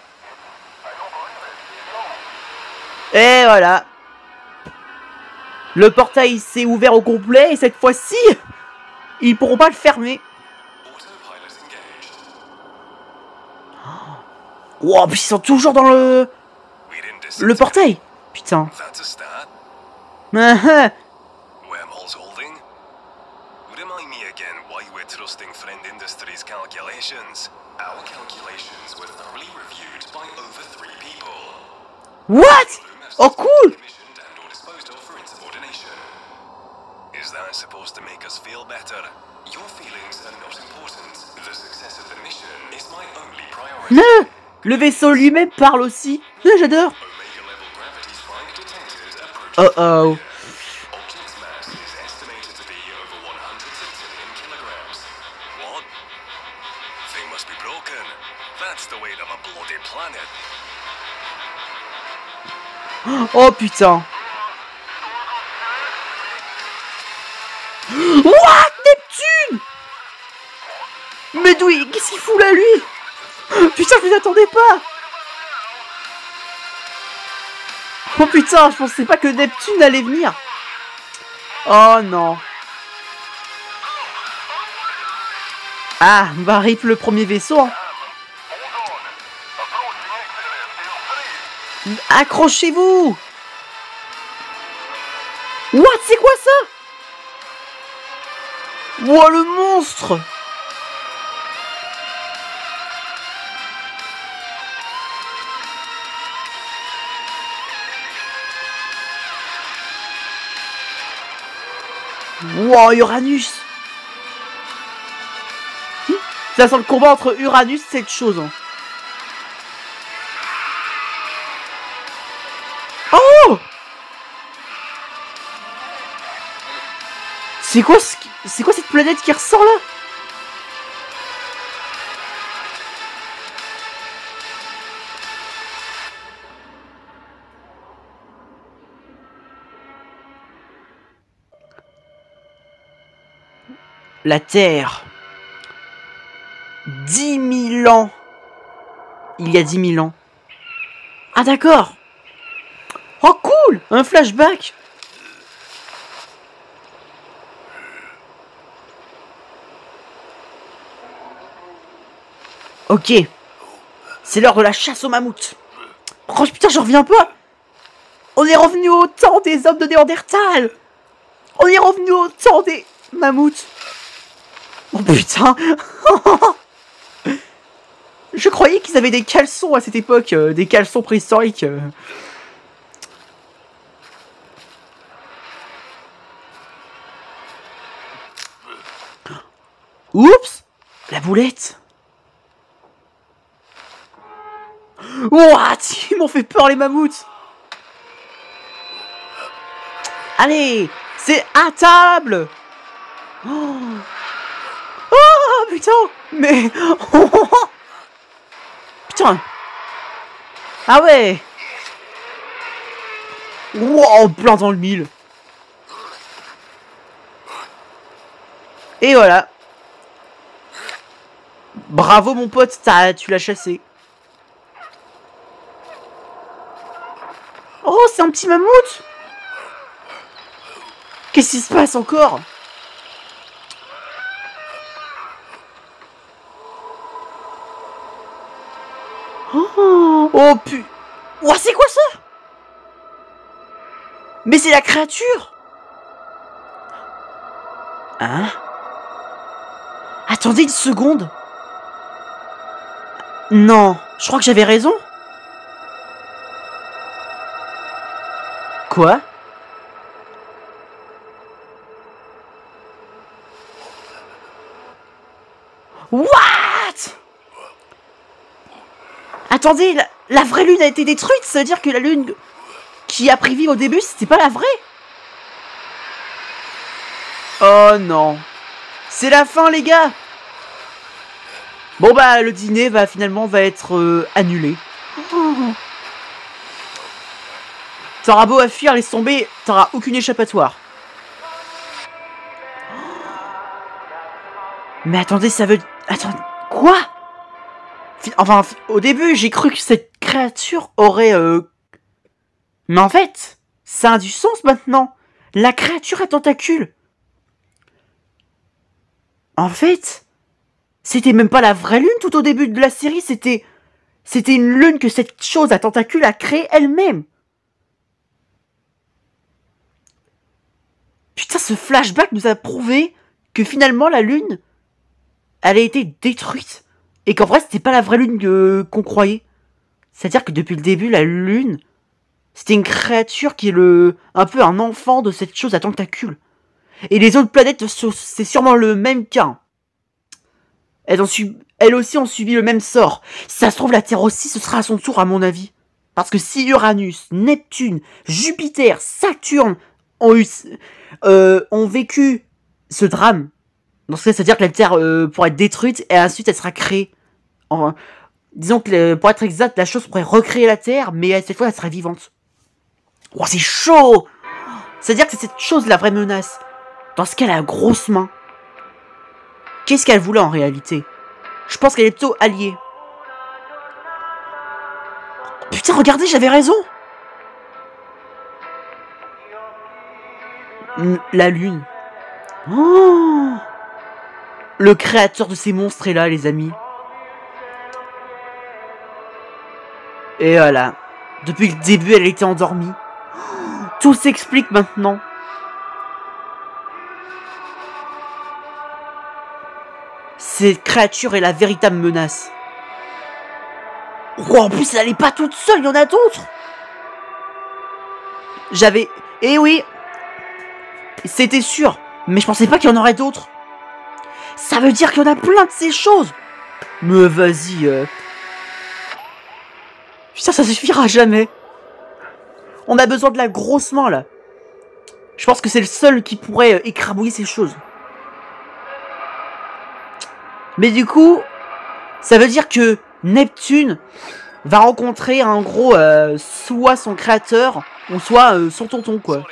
Et voilà. Le portail s'est ouvert au complet et cette fois-ci, ils pourront pas le fermer. Wow, puis ils sont toujours dans le portail. Putain. Wormholes holding? Remind me again why we're trusting Friend Industries' calculations. Our calculations were thoroughly reviewed by over 3 people. What? Oh cool. Commissioned and or disposed of for insubordination. Is that supposed to make us feel better? Your feelings are not important. The success of the mission is my only priority. Le vaisseau lui-même parle aussi. J'adore. Omega level gravity spike detected approaching. Oh oh. Object's mass is estimated to be over 100 septillion kilograms. What? Thing must be broken. That's the weight of a bloody planet. Oh putain. What? Neptune? Mais d'où il... Qu'est-ce qu'il fout là, lui? Putain, je m'y attendais pas. Oh putain, je pensais pas que Neptune allait venir. Oh non. Ah, bah rip le premier vaisseau. Hein. Accrochez-vous. What? C'est quoi ça? Wow, le monstre. Wow, Uranus. Ça sent le combat entre Uranus et cette chose. Hein. Oh! C'est quoi cette planète qui ressort là? La Terre. 10 000 ans. Il y a 10 000 ans. Ah d'accord. Oh cool. Un flashback. Ok. C'est l'heure de la chasse aux mammouths. Oh putain, j'en reviens pas. On est revenu au temps des hommes de Néandertal. On est revenu au temps des mammouths. Oh putain. Je croyais qu'ils avaient des caleçons à cette époque, des caleçons préhistoriques. Oups, la boulette. What? Ils m'ont fait peur les mammouths. Allez, c'est à table. Oh, oh putain, mais... Putain. Ah ouais. Wow, plein dans le mille. Et voilà. Bravo mon pote, tu l'as chassé. Oh, c'est un petit mammouth. Qu'est-ce qui se passe encore? Oh pu... Oh, c'est quoi ça? Mais c'est la créature. Hein? Attendez une seconde. Non, je crois que j'avais raison. Quoi? What? Attendez, la vraie lune a été détruite, ça veut dire que la lune qui a pris vie au début, c'était pas la vraie? Oh non. C'est la fin les gars. Bon bah le dîner va finalement être annulé. Oh. T'auras beau à fuir, laisse tomber, t'auras aucune échappatoire. Mais attendez, ça veut... Attends, quoi? Enfin, au début, j'ai cru que cette créature aurait... Mais en fait, ça a du sens maintenant. La créature à tentacules. En fait, c'était même pas la vraie lune tout au début de la série, c'était une lune que cette chose à tentacules a créée elle-même. Putain, ce flashback nous a prouvé que finalement la lune, elle a été détruite. Et qu'en vrai, c'était pas la vraie lune qu'on croyait. C'est-à-dire que depuis le début, la lune, c'était une créature qui est un peu un enfant de cette chose à tentacules. Et les autres planètes, c'est sûrement le même cas. Elles aussi ont subi le même sort. Si ça se trouve, la Terre aussi, ce sera à son tour, à mon avis. Parce que si Uranus, Neptune, Jupiter, Saturne ont vécu ce drame, donc c'est-à-dire que la Terre pourrait être détruite et ensuite elle sera créée. Disons que pour être exact, la chose pourrait recréer la Terre, mais cette fois elle serait vivante. Oh, c'est chaud! C'est-à-dire que c'est cette chose la vraie menace. Dans ce cas, elle a la grosse main. Qu'est-ce qu'elle voulait en réalité? Je pense qu'elle est plutôt alliée. Putain, regardez, j'avais raison! La lune. Oh, le créateur de ces monstres est là, les amis. Et voilà. Depuis le début, elle était endormie. Tout s'explique maintenant. Cette créature est la véritable menace. Oh, en plus, elle n'est pas toute seule, il y en a d'autres. Eh oui, c'était sûr. Mais je pensais pas qu'il y en aurait d'autres. Ça veut dire qu'il y en a plein de ces choses. Mais vas-y. Putain, ça suffira jamais. On a besoin de la grosse main, là. Je pense que c'est le seul qui pourrait écrabouiller ces choses. Mais du coup, ça veut dire que Neptune va rencontrer en gros soit son créateur ou soit son tonton, quoi.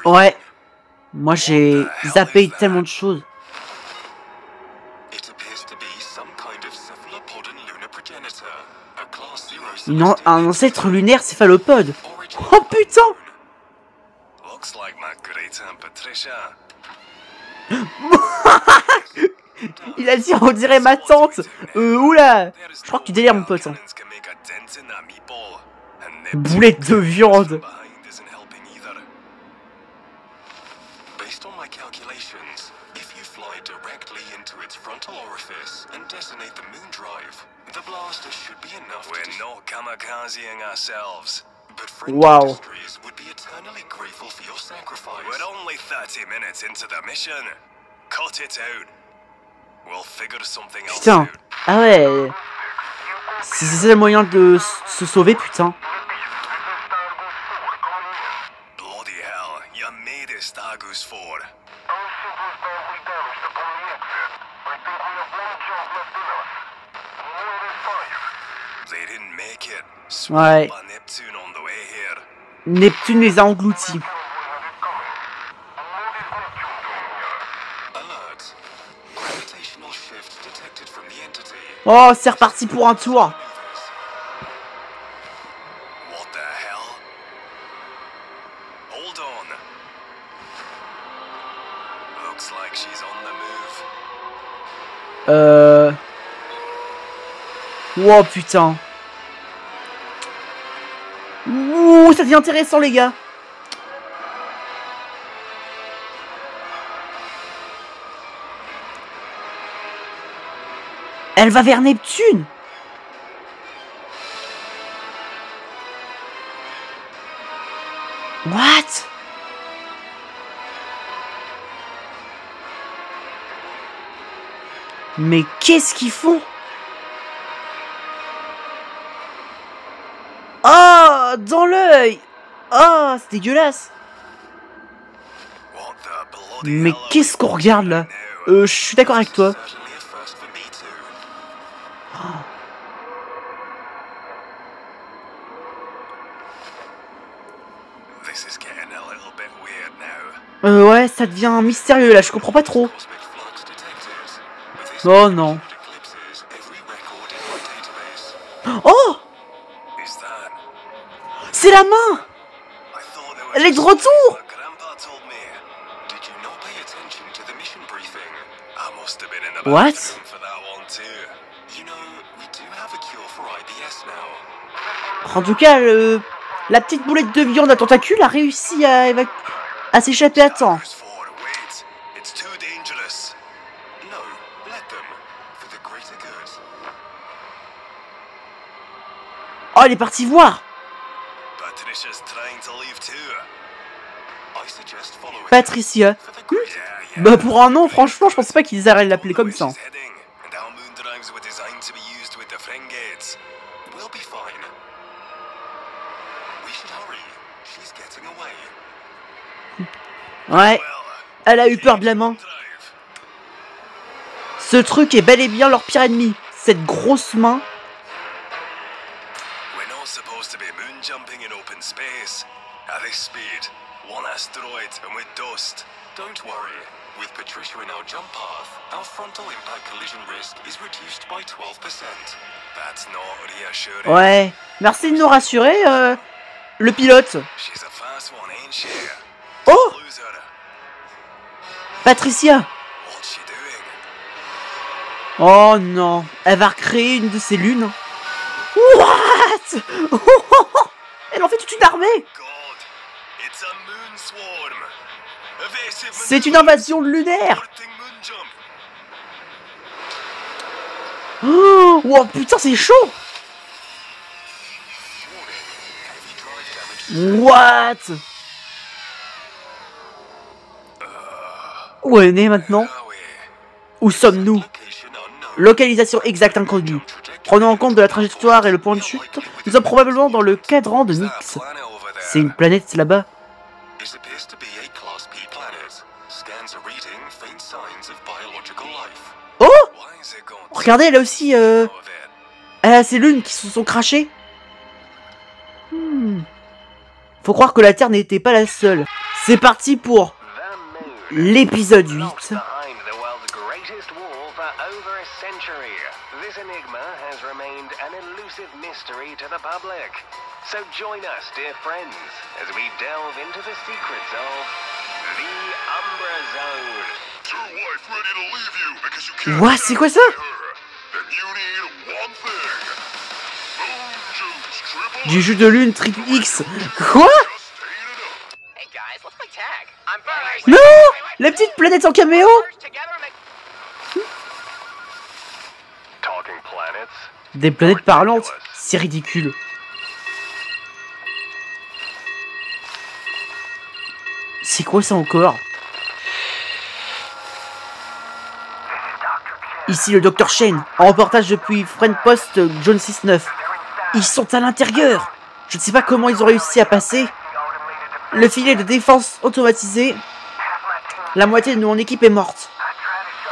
Ouais. Moi j'ai zappé tellement de choses. Non, un ancêtre lunaire céphalopode. Oh putain! Il a dit on dirait ma tante. Oula. Je crois que tu délires mon pote. Hein. Boulette de viande. Wow. We're only 30 minutes into the mission. Cut it out. We'll figure something else putain. out. Ah ouais. Si c'est le moyen de se sauver, putain. Bloody hell, you made it, Stargoose 4. They didn't make it. Ouais. By Neptune on the way here. Neptune les a engloutis. Oh, c'est reparti pour un tour. What the hell? Hold on. Looks like she's on the move. Oh putain. Ouh, ça devient intéressant les gars. Elle va vers Neptune. What? Mais qu'est-ce qu'ils font? Oh, dans l'œil. Oh, c'est dégueulasse. Mais qu'est-ce qu'on regarde là? Je suis d'accord avec toi. This is getting a little bit weird now. Ouais, ça devient mystérieux là, je comprends pas trop. Cosmic flux detectors. With this Oh non. eclipses every record in my database. Oh, Is that? c'est la main. I thought there was Elle est de a retour. surprise that Grandpa told me. Did you not pay attention to the mission briefing? I must have been in the What? bathroom for that one too. You know, we do have a cure for IBS now. En tout cas, la petite boulette de viande à tentacules a réussi à s'échapper à temps. Others for wait. It's too dangerous. No, let them. For the greater good. Oh, elle est partie voir. Patricia's trying to leave too. I suggest following. Patricia. For the greater. Bah pour un nom, franchement, je pensais pas qu'ils allaient l'appeler comme ça. She's heading, and our moon drives were designed to be used with the Frengates. We'll be fine. We should hurry. She's getting away. Ouais, Well, elle a eu peur de la main. drive. Ce truc est bel et bien leur pire ennemi. Cette grosse main. We're not supposed to be moon jumping in open space. At this speed, one asteroid and we're dust. Don't worry. With Patricia in our jump path, our frontal impact collision risk is reduced by 12%. That's not reassuring. Ouais, merci de nous rassurer, le pilote. She's a fast one, ain't she? Oh, Lose her. Patricia. What's she doing? Oh non, elle va recréer une de ses lunes. What? Elle en fait toute une armée. God, it's a moon swarm. Evasive C'est une maneuvers. invasion lunaire. Alerting moon jump. Oh, wow, putain, c'est chaud. What? Où est né maintenant? Are we? Où sommes-nous? Location unknown. Localisation exacte inconnue. Prenant en compte de la trajectoire et le point de chute, nous sommes probablement dans le cadran de That Nix. planet over there. C'est une planète là-bas. It appears to be a Class P planet. Scans are reading faint signs of biological life. Oh, Why is it gone? regardez, elle a aussi, Of it? elle a ses lunes qui se sont crachées. Faut croire que la Terre n'était pas la seule. C'est parti pour The moon. l'épisode 8. Locked behind the world's greatest wall for over a century. This enigma has remained an elusive mystery to the public. So join us, dear friends, as we delve into the secrets of the Umbra Zone. Your wife ready to leave you because you can't What? C'est quoi ça? satisfy her. Then you need one thing. Moon juice, triple Du jus de lune triple X. Quoi? just staying it up. Hey guys, what's my tag? I'm Buzz. Non, la petite planète en caméo. Together make Talking planets. Des planètes parlantes. C'est ridicule. C'est quoi ça encore? Ici le Dr Shane, en reportage depuis Friend Post John 69. Ils sont à l'intérieur. Je ne sais pas comment ils ont réussi à passer. Le filet de défense automatisé. La moitié de mon équipe est morte.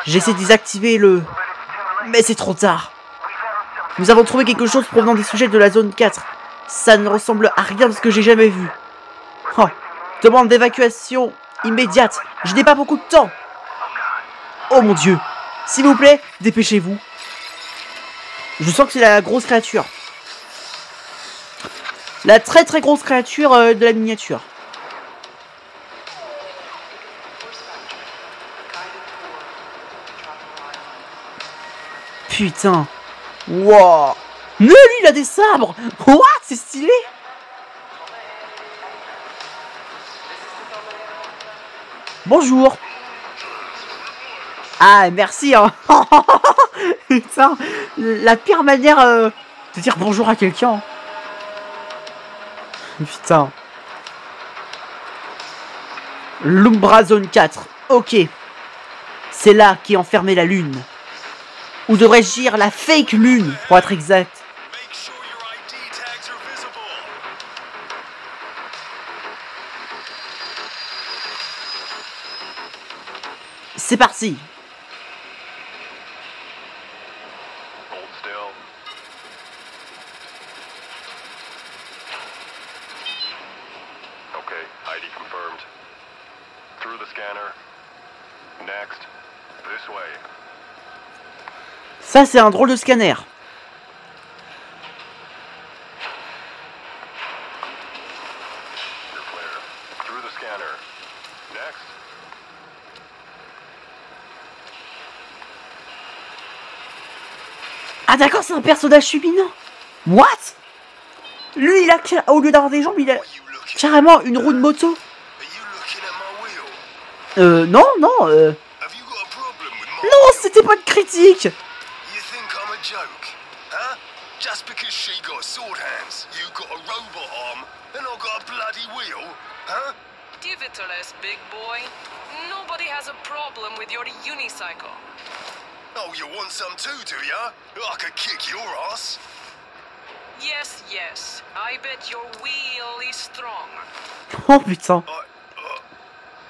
J'essaie de désactiver le... Mais c'est trop tard. Nous avons trouvé quelque chose provenant des sujets de la zone 4. Ça ne ressemble à rien de ce que j'ai jamais vu. Oh, demande d'évacuation immédiate. Je n'ai pas beaucoup de temps. Oh mon dieu. S'il vous plaît, dépêchez-vous. Je sens que c'est la grosse créature. La très très grosse créature de la miniature. Putain. Wow. Mais lui, il a des sabres. What? C'est stylé. Bonjour. Ah, merci. Hein. Putain. La pire manière de dire bonjour à quelqu'un. Putain. L'Umbra Zone 4. Ok. C'est là qu'est enfermée la lune. Ou devrais-je dire la fake lune, pour être exact. Make sure your ID tags are visible. C'est parti. Hold still. Okay, ID confirmed. Through the This way. Ça, c'est un drôle de scanner. You're clear. Through the scanner. Next. Ah d'accord, c'est un personnage féminin. What? Lui, il a, au lieu d'avoir des jambes, il a carrément une roue de moto. Are you looking at my wheel? Non, non, Have you got a problem with my non, wheel? c'était pas de critique. You think I'm a joke? Huh? Just because she got sword hands, you got a robot arm, and I got a bloody wheel? Huh? Give it to us, big boy. Nobody has a problem with your unicycle. Oh, you want some too, do ya? I could kick your ass. Yes, yes. I bet your wheel is strong. Oh putain.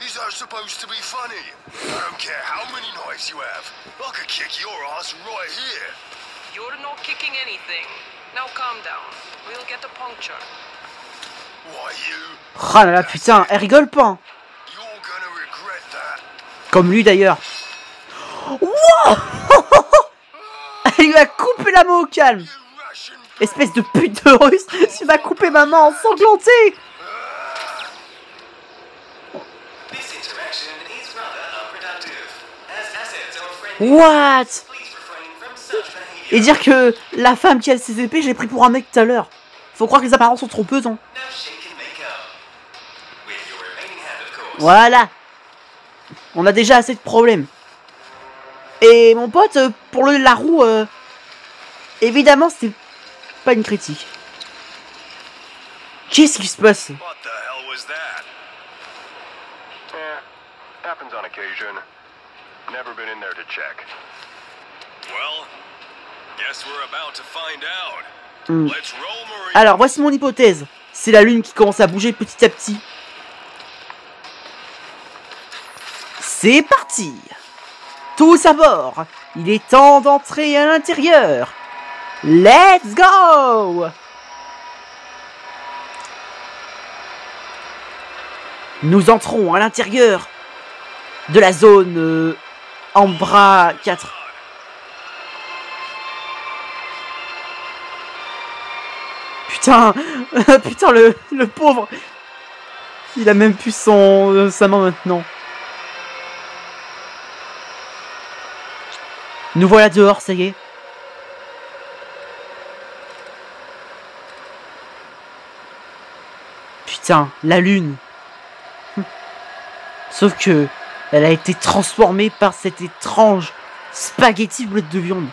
Is that supposed to be funny? I don't care how many knives you have. I could kick your ass right here. You're not kicking anything. Now calm down. We'll get a puncture. Why you? Oh là là, putain, elle rigole pas. Hein. You're gonna regret that. Comme lui d'ailleurs. Wow. Elle lui a coupé la main au calme. You Russian. Espèce de pute de russe, tu m'as coupé ma main ensanglantée. This interaction is rather unproductive. As assets are friendly, What? please refrain from such behavior. Et dire que la femme qui a ses épées, j'ai pris pour un mec tout à l'heure. Faut croire que les apparences sont trompeuses. Hein. No shake and make up. With your remaining hand, of course. Voilà. On a déjà assez de problèmes. Et mon pote, pour la roue, évidemment, c'était pas une critique. Qu'est-ce qui se passe? What the hell was that? Happens on occasion. Never been in there to check. Well, guess we're about to find out. Hmm. Let's roll, Marie. Alors, voici mon hypothèse. C'est la lune qui commence à bouger petit à petit. C'est parti! Tous à bord! Il est temps d'entrer à l'intérieur! Let's go! Nous entrons à l'intérieur de la zone Ambra 4. Putain, putain le pauvre, il a même plus sa main maintenant. Nous voilà dehors, ça y est. Putain, la lune. Sauf que elle a été transformée par cette étrange spaghetti boulette de viande.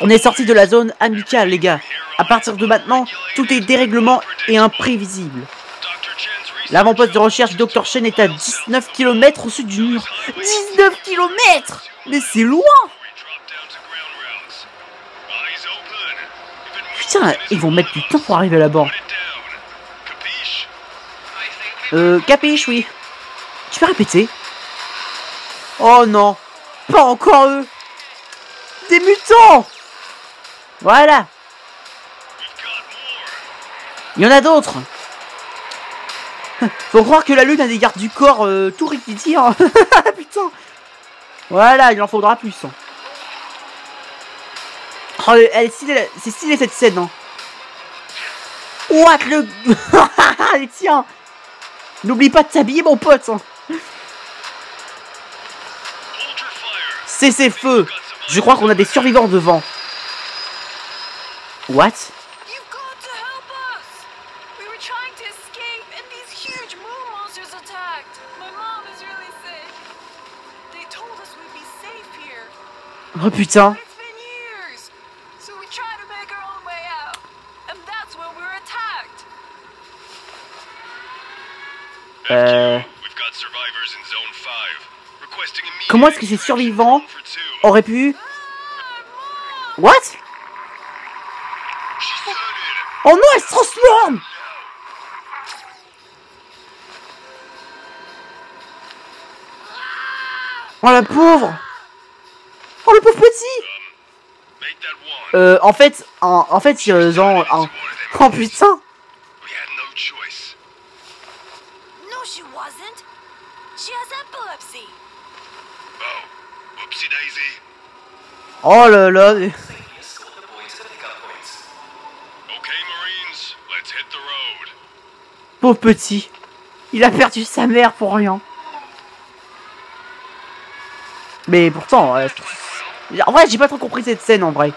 On est sorti de la zone amicale, les gars. À partir de maintenant, tout est dérèglement et imprévisible. L'avant-poste de recherche du Dr. Chen est à 19 km au sud du mur. 19 km! Mais c'est loin! Putain, ils vont mettre du temps pour arriver là-bas. Capiche, oui. Tu peux répéter? Oh non, pas encore eux. Des mutants! Voilà. Il y en a d'autres. Faut croire que la lune a des gardes du corps tout rikiti, hein. Putain. Voilà, il en faudra plus. Hein. Oh, c'est stylé cette scène. Hein. What le... Allez, tiens. N'oublie pas de t'habiller, mon pote. Hein. Cessez feu. Je crois qu'on a des survivants devant. What? You've got to help us! We were trying to escape and these huge moon monsters attacked. My mom is really sick. They told us we'd be safe here. Oh putain. But it's been years. So we tried to make our own way out. And that's when we were attacked. We've got survivors in zone 5. Requesting immediate Comment est-ce que ces survivants for two. auraient pu... What? She's turning. Oh non, elle se transforme! Oh la pauvre! Oh le pauvre petit! Take that one. En fait, genre, oh putain. We had no choice. No, she wasn't. She has epilepsy. Oh, oopsie daisy. Oh là là. Escort the boy to the pickup points. Okay, Marines, let's hit the road. Pauvre petit. Il a perdu sa mère pour rien. Mais pourtant, en vrai, j'ai pas trop compris cette scène en vrai.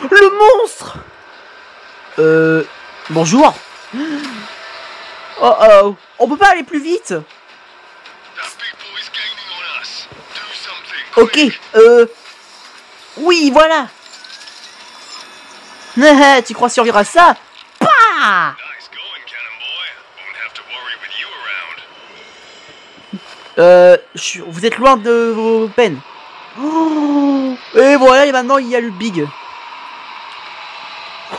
Le monstre. Bonjour. Oh oh, on peut pas aller plus vite. That big boy's gaining on us. Do something. Ok, oui, voilà. Tu crois survivre à ça? Pah! Nice going, Cannon Boy. Won't have to worry with you around. Vous êtes loin de vos peines. Oh, et voilà, et maintenant il y a le big.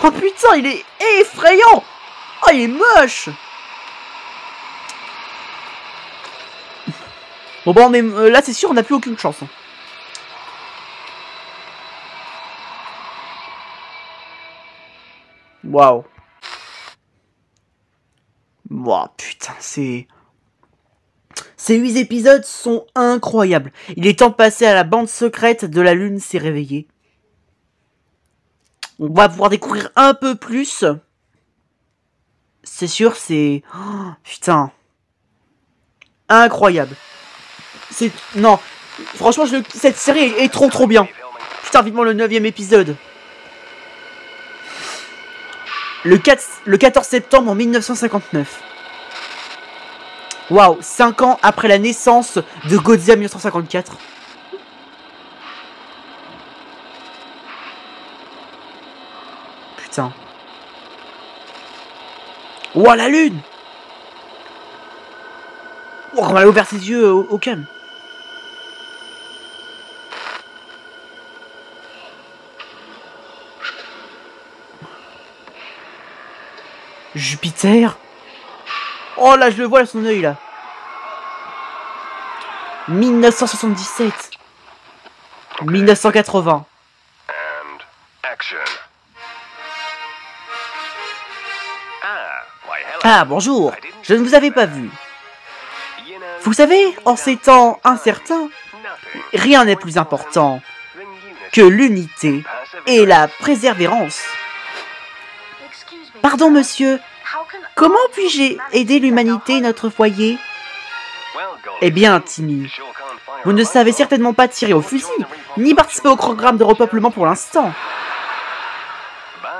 Oh putain, il est effrayant. Oh, il est moche. Bon bah on est là, c'est sûr, on n'a plus aucune chance. Waouh. Waouh, putain, Ces 8 épisodes sont incroyables. Il est temps de passer à la bande secrète de la lune s'est réveillée. On va pouvoir découvrir un peu plus. C'est sûr, c'est... Oh, putain. Incroyable. C'est... Non. Franchement, cette série est trop bien. Putain, vivement le 9e épisode. Le 14 septembre 1959. Waouh, 5 ans après la naissance de Godzilla 1954. Putain. Ouah, la lune. Oh, on va aller ouvrir ses yeux au calme. Jupiter. Oh là, je le vois à son œil là. 1977. 1980. And action. Ah, bonjour. Je ne vous avais pas vu. Vous savez, en ces temps incertains, rien n'est plus important que l'unité et la persévérance. Pardon, monsieur. Comment puis-je aider l'humanité et notre foyer? Eh bien, Timmy, vous ne savez certainement pas tirer au fusil, ni participer au programme de repeuplement pour l'instant.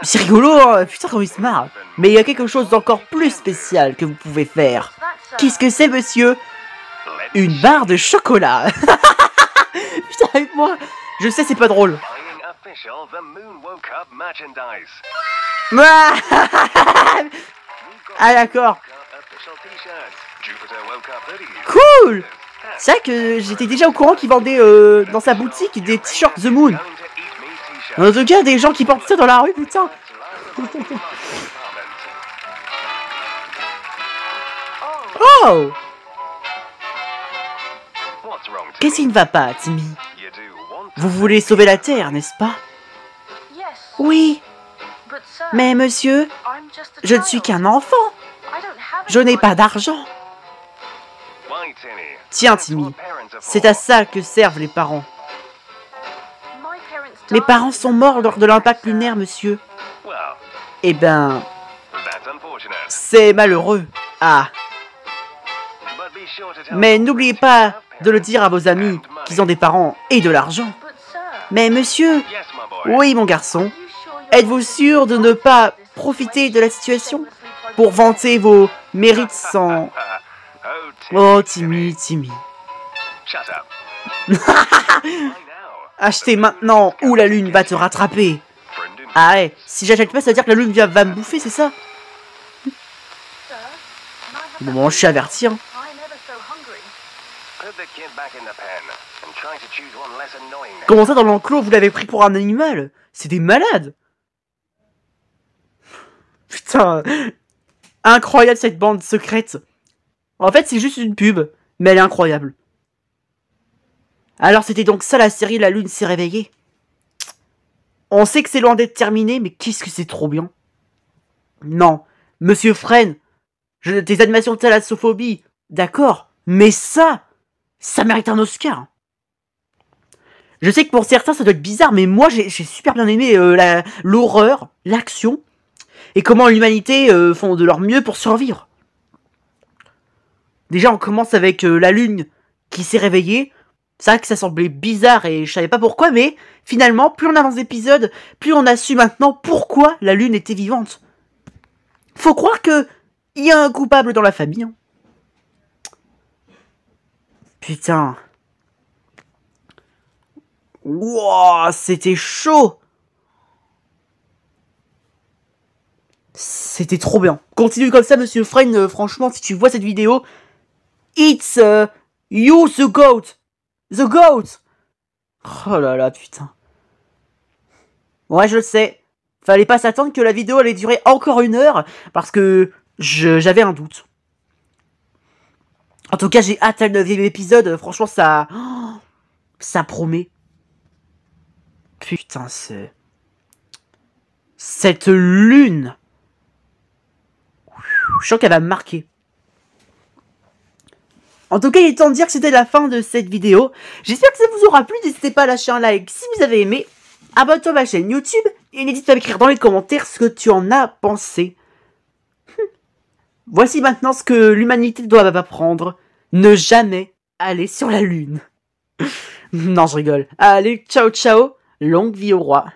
C'est rigolo, hein, putain, comme il se marre. Mais il y a quelque chose d'encore plus spécial que vous pouvez faire. Qu'est-ce que c'est, monsieur? Une barre de chocolat. Putain, avec moi. Je sais, c'est pas drôle. Ah, d'accord. Cool. C'est vrai que j'étais déjà au courant qu'il vendait dans sa boutique des t-shirts The Moon. En tout cas, des gens qui portent ça dans la rue, putain. Oh. Qu'est-ce qui ne va pas, Timmy? Vous voulez sauver la Terre, n'est-ce pas? Oui. Mais monsieur, je ne suis qu'un enfant. Je n'ai pas d'argent. Tiens, Timmy, c'est à ça que servent les parents. Mes parents sont morts lors de l'impact lunaire, monsieur. Eh ben... c'est malheureux. Ah. Mais n'oubliez pas de le dire à vos amis qu'ils ont des parents et de l'argent. Mais monsieur... Oui, mon garçon. Êtes-vous sûr de ne pas profiter de la situation pour vanter vos mérites sans... Oh, Timmy, Timmy. Achetez maintenant ou la lune va te rattraper. Ah ouais, si j'achète pas, ça veut dire que la lune va me bouffer, c'est ça? Bon, je suis averti, hein. Comment ça, dans l'enclos, vous l'avez pris pour un animal? C'est des malades. Putain, incroyable cette bande secrète. En fait, c'est juste une pub, mais elle est incroyable. Alors c'était donc ça la série La Lune s'est réveillée. On sait que c'est loin d'être terminé, mais qu'est-ce que c'est trop bien. Non, Monsieur Fresne, tes animations de thalassophobie, d'accord, mais ça mérite un Oscar. Je sais que pour certains ça doit être bizarre, mais moi j'ai super bien aimé l'horreur, l'action, et comment l'humanité font de leur mieux pour survivre. Déjà on commence avec la Lune qui s'est réveillée. C'est vrai que ça semblait bizarre et je savais pas pourquoi, mais finalement, plus on avance d'épisodes, plus on a su maintenant pourquoi la Lune était vivante. Faut croire que il y a un coupable dans la famille. Hein. Putain. Wouah, c'était chaud. C'était trop bien. Continue comme ça, Monsieur Fresne. Franchement, si tu vois cette vidéo, it's you the goat. The GOAT! Oh là là, putain. Ouais, je le sais. Fallait pas s'attendre que la vidéo allait durer encore 1 heure, parce que j'avais un doute. En tout cas, j'ai hâte à le 9e épisode. Franchement, ça promet. Putain, c'est... Cette lune. Je sens qu'elle va me marquer. En tout cas, il est temps de dire que c'était la fin de cette vidéo. J'espère que ça vous aura plu. N'hésitez pas à lâcher un like si vous avez aimé. Abonne-toi à ma chaîne YouTube. Et n'hésite pas à m'écrire dans les commentaires ce que tu en as pensé. Voici maintenant ce que l'humanité doit apprendre. Ne jamais aller sur la Lune. Non, je rigole. Allez, ciao ciao. Longue vie au roi.